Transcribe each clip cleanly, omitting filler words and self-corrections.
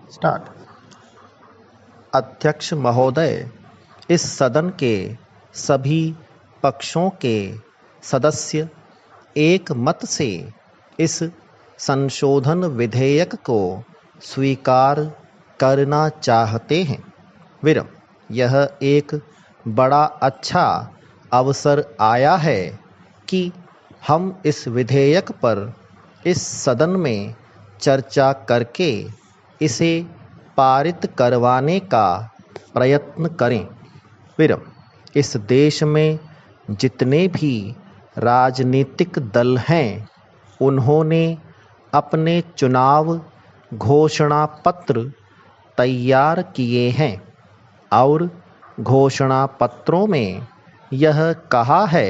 Start. अध्यक्ष महोदय, इस सदन के सभी पक्षों के सदस्य एक मत से इस संशोधन विधेयक को स्वीकार करना चाहते हैं। विरम, यह एक बड़ा अच्छा अवसर आया है कि हम इस विधेयक पर इस सदन में चर्चा करके इसे पारित करवाने का प्रयत्न करें। विरम, इस देश में जितने भी राजनीतिक दल हैं, उन्होंने अपने चुनाव घोषणा पत्र तैयार किए हैं और घोषणा पत्रों में यह कहा है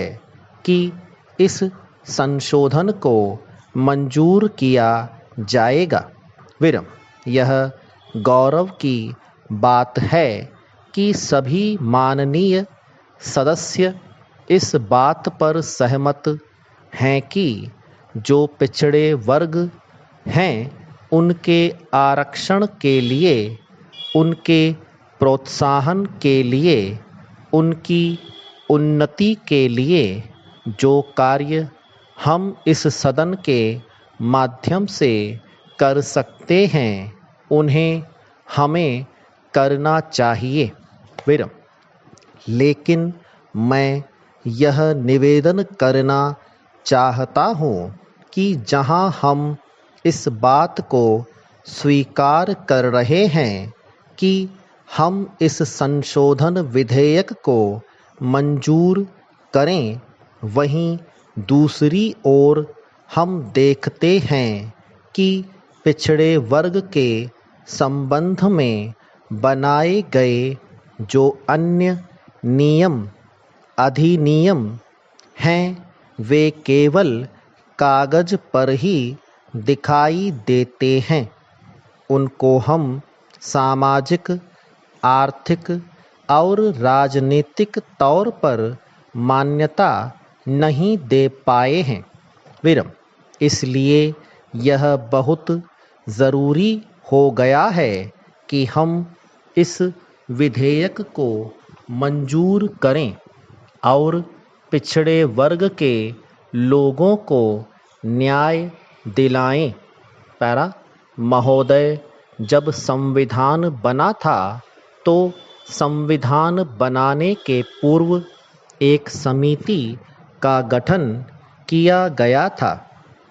कि इस संशोधन को मंजूर किया जाएगा। विरम, यह गौरव की बात है कि सभी माननीय सदस्य इस बात पर सहमत हैं कि जो पिछड़े वर्ग हैं उनके आरक्षण के लिए, उनके प्रोत्साहन के लिए, उनकी उन्नति के लिए जो कार्य हम इस सदन के माध्यम से कर सकते हैं, उन्हें हमें करना चाहिए। विरम, लेकिन मैं यह निवेदन करना चाहता हूँ कि जहाँ हम इस बात को स्वीकार कर रहे हैं कि हम इस संशोधन विधेयक को मंजूर करें, वहीं दूसरी ओर हम देखते हैं कि पिछड़े वर्ग के संबंध में बनाए गए जो अन्य नियम अधिनियम हैं, वे केवल कागज पर ही दिखाई देते हैं। उनको हम सामाजिक, आर्थिक और राजनीतिक तौर पर मान्यता नहीं दे पाए हैं। विरम, इसलिए यह बहुत ज़रूरी हो गया है कि हम इस विधेयक को मंजूर करें और पिछड़े वर्ग के लोगों को न्याय दिलाएं। पैरा, महोदय, जब संविधान बना था तो संविधान बनाने के पूर्व एक समिति का गठन किया गया था।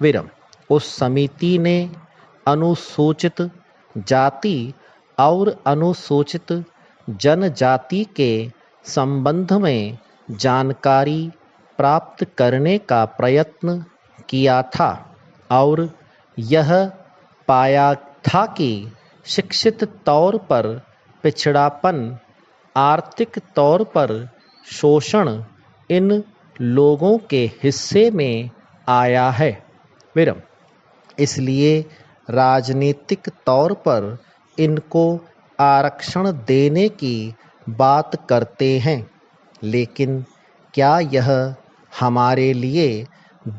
विरम, उस समिति ने अनुसूचित जाति और अनुसूचित जनजाति के संबंध में जानकारी प्राप्त करने का प्रयत्न किया था और यह पाया था कि शिक्षित तौर पर पिछड़ापन, आर्थिक तौर पर शोषण इन लोगों के हिस्से में आया है। विरम, इसलिए राजनीतिक तौर पर इनको आरक्षण देने की बात करते हैं, लेकिन क्या यह हमारे लिए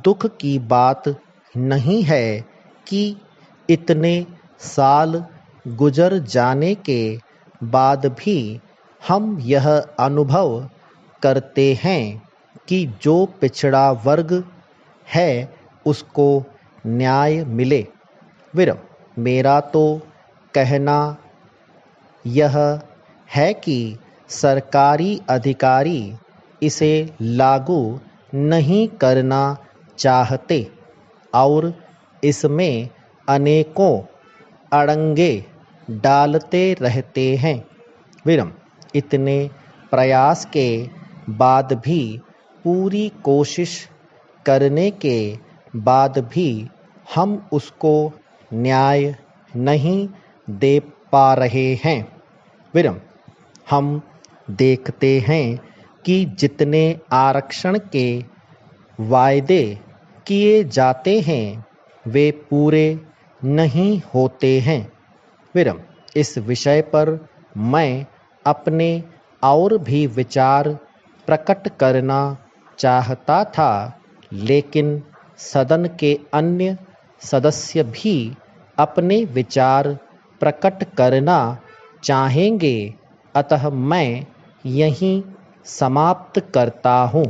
दुख की बात नहीं है कि इतने साल गुजर जाने के बाद भी हम यह अनुभव करते हैं कि जो पिछड़ा वर्ग है उसको न्याय मिले। विरम, मेरा तो कहना यह है कि सरकारी अधिकारी इसे लागू नहीं करना चाहते और इसमें अनेकों अड़ंगे डालते रहते हैं। विरम, इतने प्रयास के बाद भी, पूरी कोशिश करने के बाद भी हम उसको न्याय नहीं दे पा रहे हैं। विरम, हम देखते हैं कि जितने आरक्षण के वायदे किए जाते हैं वे पूरे नहीं होते हैं। विरम, इस विषय पर मैं अपने और भी विचार प्रकट करना चाहता था, लेकिन सदन के अन्य सदस्य भी अपने विचार प्रकट करना चाहेंगे, अतः मैं यहीं समाप्त करता हूँ।